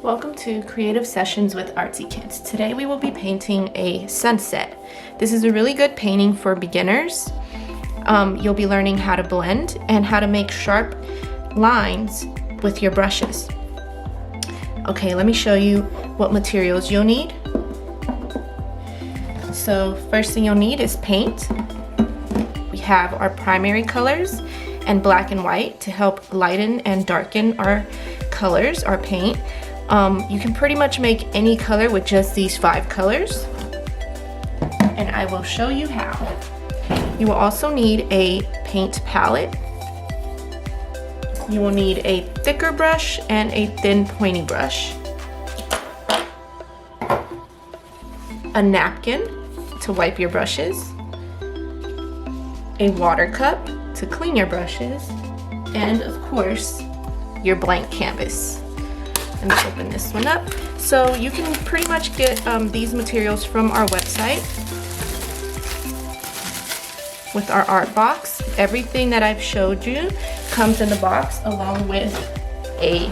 Welcome to Creative Sessions with Artsy Kids. Today we will be painting a sunset. This is a really good painting for beginners. You'll be learning how to blend and how to make sharp lines with your brushes. Okay, let me show you what materials you'll need. So first thing you'll need is paint. We have our primary colors and black and white to help lighten and darken our colors, our paint. You can pretty much make any color with just these 5 colors, and I will show you how. You will also need a paint palette. You will need a thicker brush and a thin pointy brush, a napkin to wipe your brushes, a water cup to clean your brushes, and of course, your blank canvas. Let me open this one up. So you can pretty much get these materials from our website with our art box. Everything that I've showed you comes in the box along with a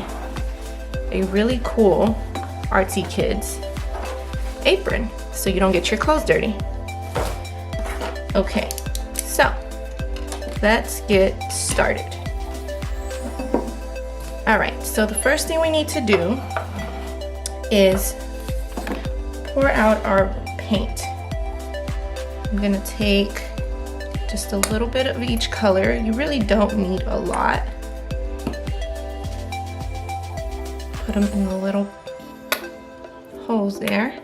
really cool Artsy Kids apron so you don't get your clothes dirty. Okay, so let's get started. All right, so the first thing we need to do is pour out our paint. I'm gonna take just a little bit of each color. You really don't need a lot. Put them in the little holes there.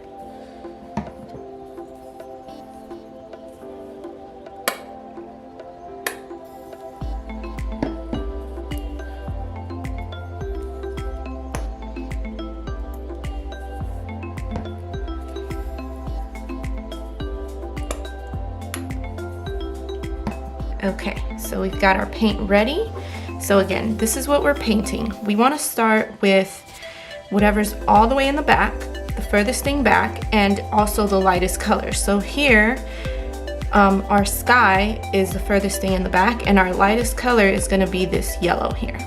Okay, so we've got our paint ready. So again, this is what we're painting. We want to start with whatever's all the way in the back, the furthest thing back, and also the lightest color. So here, our sky is the furthest thing in the back, and our lightest color is going to be this yellow here.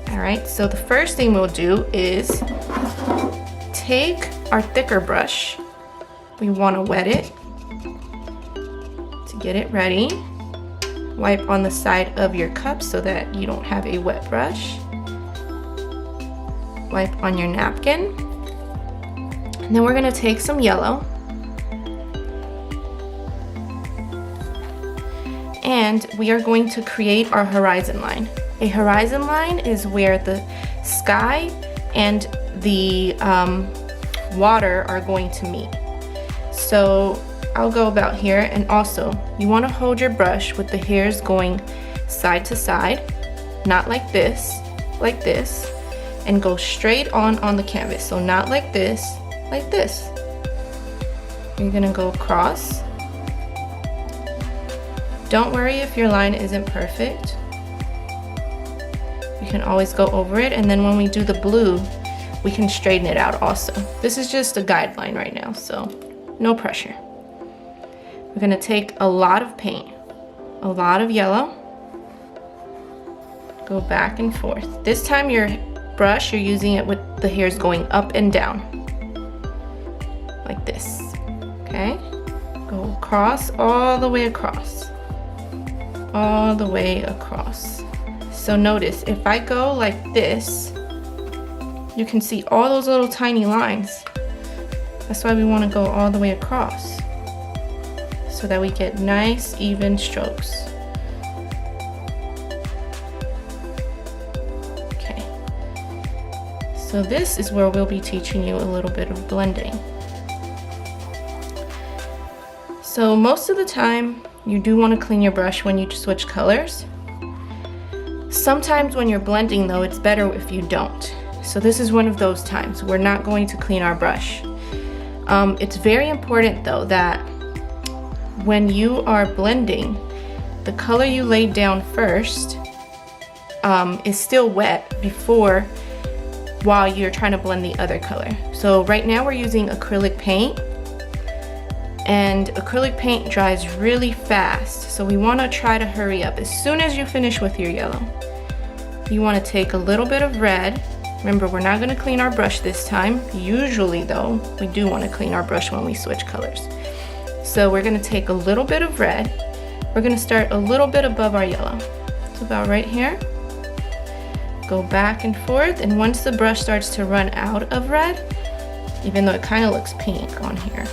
All right, so the first thing we'll do is take our thicker brush. We want to wet it to get it ready. Wipe on the side of your cup so that you don't have a wet brush. Wipe on your napkin. And then we're going to take some yellow. And we are going to create our horizon line. A horizon line is where the sky and the water are going to meet. So I'll go about here, and also you want to hold your brush with the hairs going side to side, not like this, and go straight on the canvas. So not like this, like this. You're gonna go across. Don't worry if your line isn't perfect. You can always go over it, and then when we do the blue, we can straighten it out also. This is just a guideline right now, so no pressure. We're gonna take a lot of paint, a lot of yellow, go back and forth. This time your brush, you're using it with the hairs going up and down, like this, okay? Go across, all the way across, all the way across. So notice, if I go like this, you can see all those little tiny lines. That's why we wanna go all the way across, so that we get nice, even strokes. Okay. So this is where we'll be teaching you a little bit of blending. So most of the time, you do want to clean your brush when you switch colors. Sometimes when you're blending though, it's better if you don't. So this is one of those times. We're not going to clean our brush. It's very important though that when you are blending, the color you laid down first is still wet while you're trying to blend the other color. So right now we're using acrylic paint, and acrylic paint dries really fast. So we want to try to hurry up. As soon as you finish with your yellow, you want to take a little bit of red Remember, we're not gonna clean our brush this time. Usually though, we do wanna clean our brush when we switch colors. So we're gonna take a little bit of red. We're gonna start a little bit above our yellow. It's about right here. Go back and forth, and once the brush starts to run out of red, even though it kind of looks pink on here,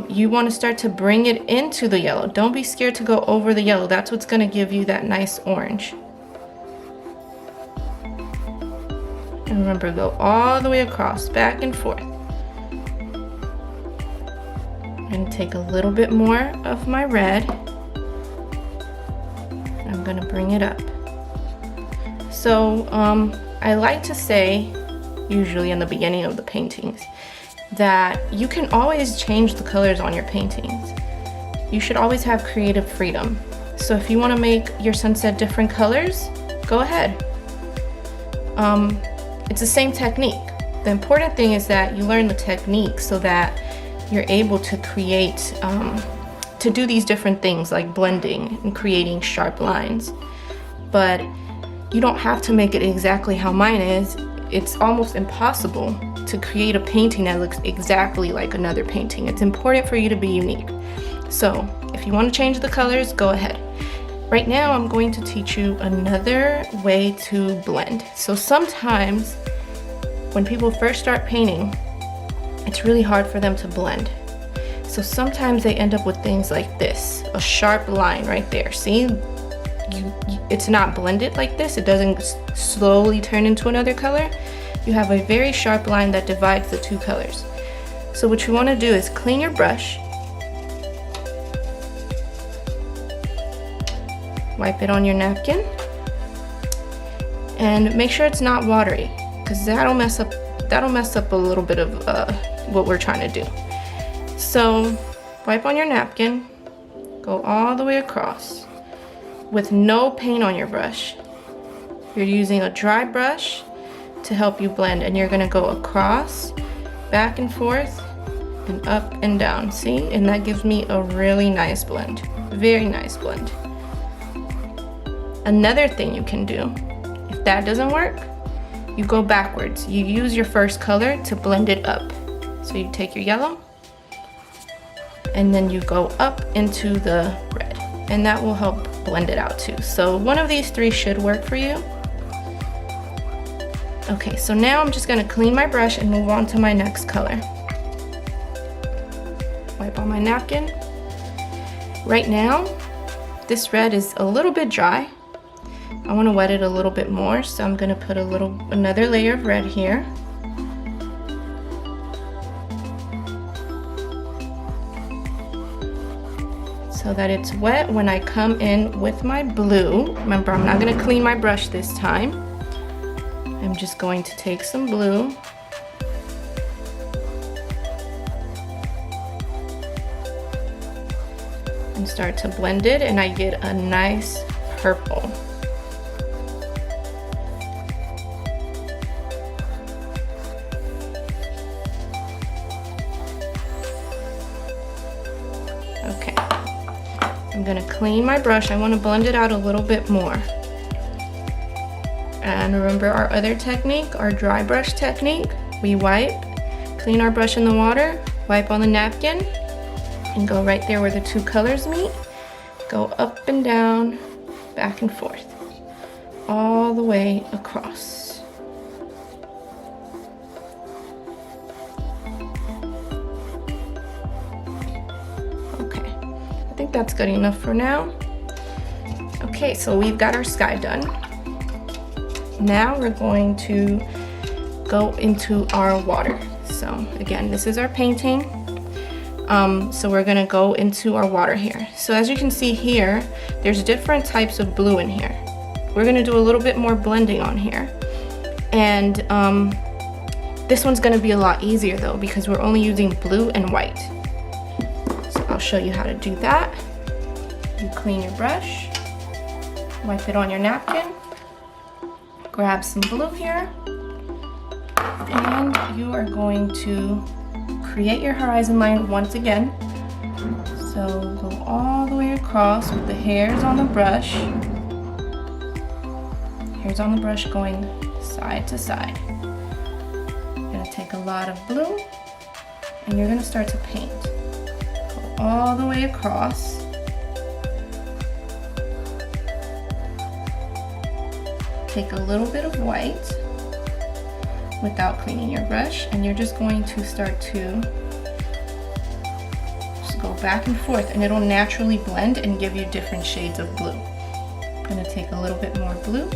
you want to start to bring it into the yellow. Don't be scared to go over the yellow. That's what's going to give you that nice orange. And remember, go all the way across, back and forth. I'm going to take a little bit more of my red. I'm going to bring it up. So I like to say, usually in the beginning of the paintings, that you can always change the colors on your paintings. You should always have creative freedom. So if you want to make your sunset different colors, go ahead. It's the same technique. The important thing is that you learn the technique so that you're able to create, to do these different things like blending and creating sharp lines. But you don't have to make it exactly how mine is. It's almost impossible to create a painting that looks exactly like another painting. It's important for you to be unique. So if you want to change the colors, go ahead. Right now I'm going to teach you another way to blend. So sometimes when people first start painting, it's really hard for them to blend. So sometimes they end up with things like this, a sharp line right there. See? It's not blended like this. It doesn't slowly turn into another color. You have a very sharp line that divides the two colors. So what you want to do is clean your brush, wipe it on your napkin, and make sure it's not watery, because that'll mess up a little bit of what we're trying to do. So wipe on your napkin, go all the way across with no paint on your brush. You're using a dry brush to help you blend, and you're gonna go across, back and forth, and up and down. See? And that gives me a really nice blend. Very nice blend. Another thing you can do, if that doesn't work, you go backwards. You use your first color to blend it up. So you take your yellow, and then you go up into the red, and that will help blend it out too. So one of these three should work for you. Okay, so now I'm just gonna clean my brush and move on to my next color. Wipe on my napkin. Right now, this red is a little bit dry. I wanna wet it a little bit more, so I'm gonna put another layer of red here. So that it's wet when I come in with my blue. Remember, I'm not gonna clean my brush this time. I'm just going to take some blue and start to blend it, and I get a nice purple. Okay, I'm gonna clean my brush. I want to blend it out a little bit more. And remember our other technique, our dry brush technique. We wipe, clean our brush in the water, wipe on the napkin, and go right there where the two colors meet. Go up and down, back and forth, all the way across. Okay, I think that's good enough for now. Okay, so we've got our sky done. Now we're going to go into our water. So again, this is our painting. So we're gonna go into our water here. So as you can see here, there's different types of blue in here. We're gonna do a little bit more blending on here. And this one's gonna be a lot easier though, because we're only using blue and white. So I'll show you how to do that. You clean your brush, wipe it on your napkin, grab some blue here, and you are going to create your horizon line once again. So go all the way across with the hairs on the brush. hairs on the brush going side to side. You're gonna take a lot of blue and you're gonna start to paint. Go all the way across. Take a little bit of white without cleaning your brush, and you're just going to start to just go back and forth, and it'll naturally blend and give you different shades of blue. I'm gonna take a little bit more blue.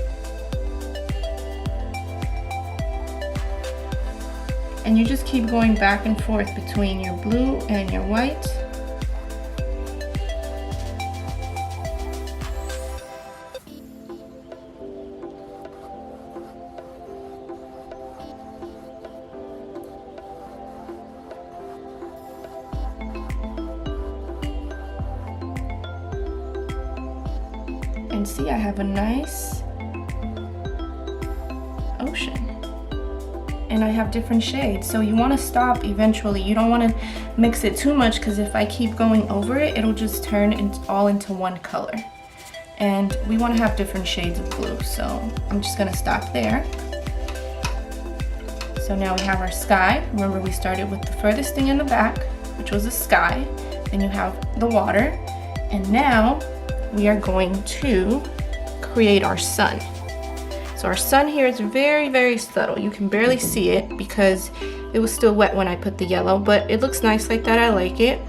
And you just keep going back and forth between your blue and your white. And see, I have a nice ocean. And I have different shades, so you want to stop eventually. You don't want to mix it too much, because if I keep going over it, it'll just turn all into one color. And we want to have different shades of blue, so I'm just going to stop there. So now we have our sky. Remember, we started with the furthest thing in the back, which was the sky. Then you have the water, and now we are going to create our sun. So our sun here is very, very subtle. You can barely see it because it was still wet when I put the yellow, but it looks nice like that. I like it.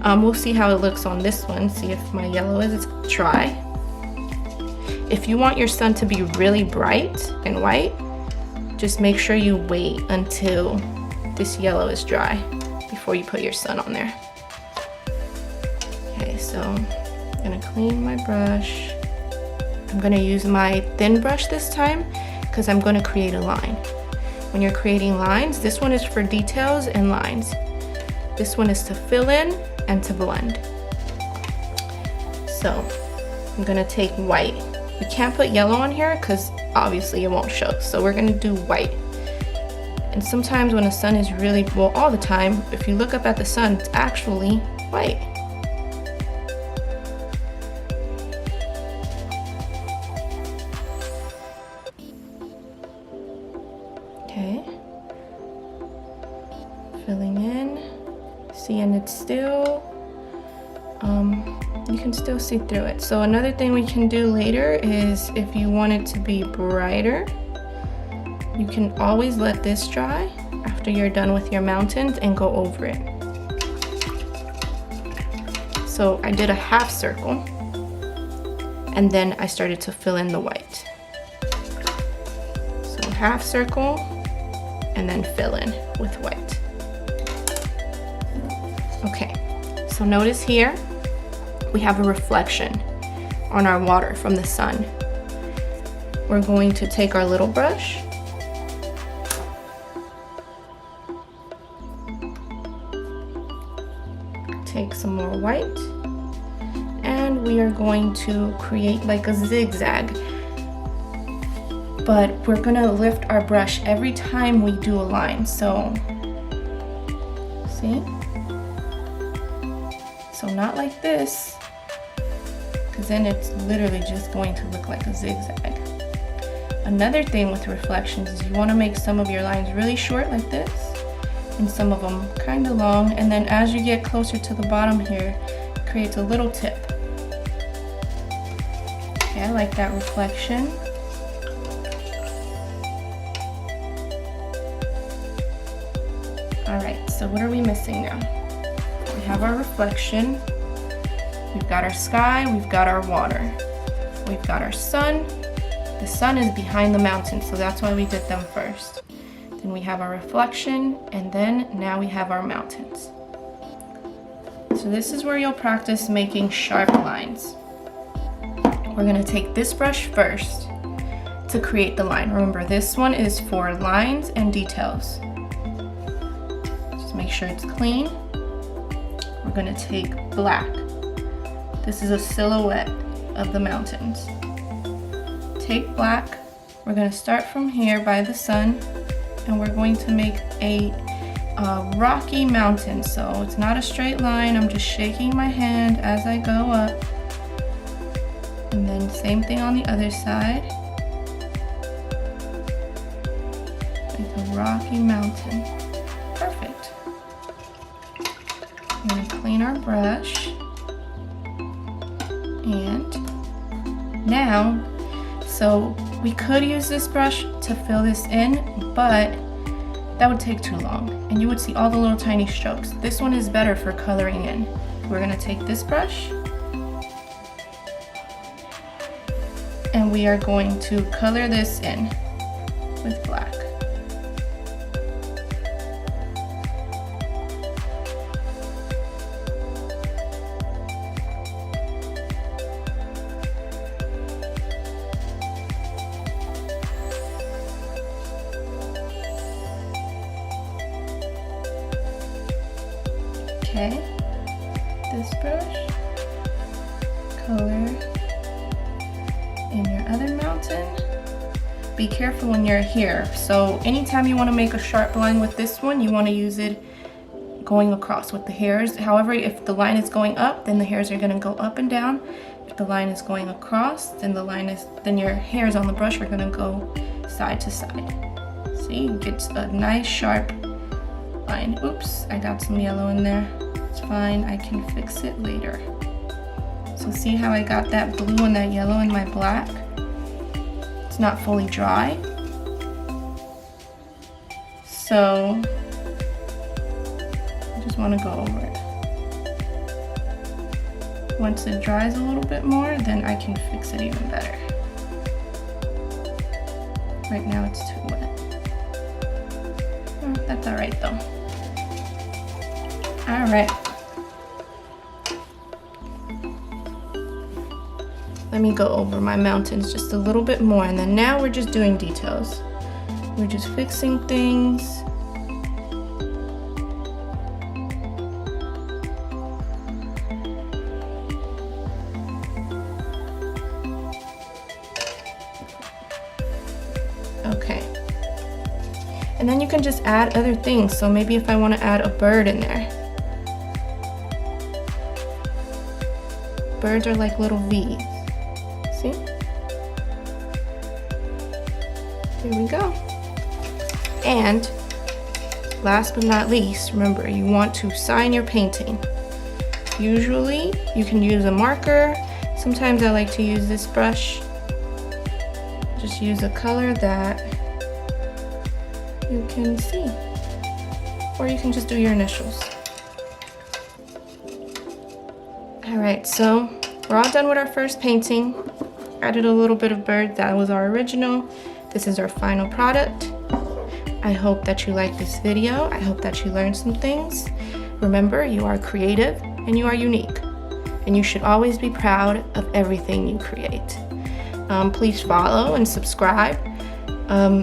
We'll see how it looks on this one, see if my yellow is dry. If you want your sun to be really bright and white, just make sure you wait until this yellow is dry before you put your sun on there. Okay, so I'm gonna clean my brush. I'm gonna use my thin brush this time because I'm gonna create a line. When you're creating lines, this one is for details and lines. This one is to fill in and to blend. So I'm gonna take white. We can't put yellow on here because obviously it won't show. So we're gonna do white. And sometimes when the sun is really, well, all the time, if you look up at the sun, it's actually white. Okay, filling in, see, and it's still, you can still see through it. So another thing we can do later is if you want it to be brighter, you can always let this dry after you're done with your mountains and go over it. So I did a half circle and then I started to fill in the white. So half circle, and then fill in with white. Okay, so notice here, we have a reflection on our water from the sun. We're going to take our little brush, take some more white, and we are going to create like a zigzag. But we're gonna lift our brush every time we do a line. So, see? So not like this, because then it's literally just going to look like a zigzag. Another thing with reflections is you wanna make some of your lines really short like this, and some of them kind of long, and then as you get closer to the bottom here, it creates a little tip. Okay, I like that reflection. Alright, so what are we missing now? We have our reflection, we've got our sky, we've got our water, we've got our sun. The sun is behind the mountain, so that's why we did them first. Then we have our reflection, and then now we have our mountains. So this is where you'll practice making sharp lines. We're gonna take this brush first to create the line. Remember, this one is for lines and details. Make sure it's clean. We're gonna take black. This is a silhouette of the mountains. Take black. We're gonna start from here by the sun, and we're going to make a rocky mountain. So it's not a straight line. I'm just shaking my hand as I go up. And then same thing on the other side. like a rocky mountain. Perfect. I'm gonna clean our brush. And now, so we could use this brush to fill this in, but that would take too long and you would see all the little tiny strokes. This one is better for coloring in. We're gonna take this brush and we are going to color this in with black. Okay, this brush, color in your other mountain. Be careful when you're here. So anytime you want to make a sharp line with this one, you want to use it going across with the hairs. However, if the line is going up, then the hairs are going to go up and down. If the line is going across, then your hairs on the brush are going to go side to side. See, it gets a nice sharp line. Oops, I got some yellow in there. It's fine, I can fix it later. So see how I got that blue and that yellow in my black? It's not fully dry. So I just want to go over it. Once it dries a little bit more, then I can fix it even better. Right now it's too wet. Oh, that's all right though. All right. Let me go over my mountains just a little bit more, and then now we're just doing details. We're just fixing things. Okay. And then you can just add other things. So maybe if I want to add a bird in there. Birds are like little V's. See? There we go. And last but not least, remember, you want to sign your painting. Usually you can use a marker. Sometimes I like to use this brush. Just use a color that you can see. Or you can just do your initials. Alright, so we're all done with our first painting. Added a little bit of bird, that was our original. This is our final product. I hope that you like this video. I hope that you learned some things. Remember, you are creative and you are unique. And you should always be proud of everything you create. Please follow and subscribe.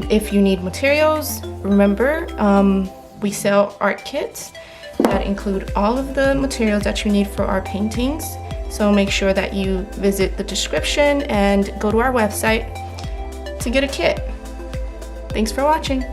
If you need materials, remember, we sell art kits that include all of the materials that you need for our paintings. So make sure that you visit the description and go to our website to get a kit. Thanks for watching.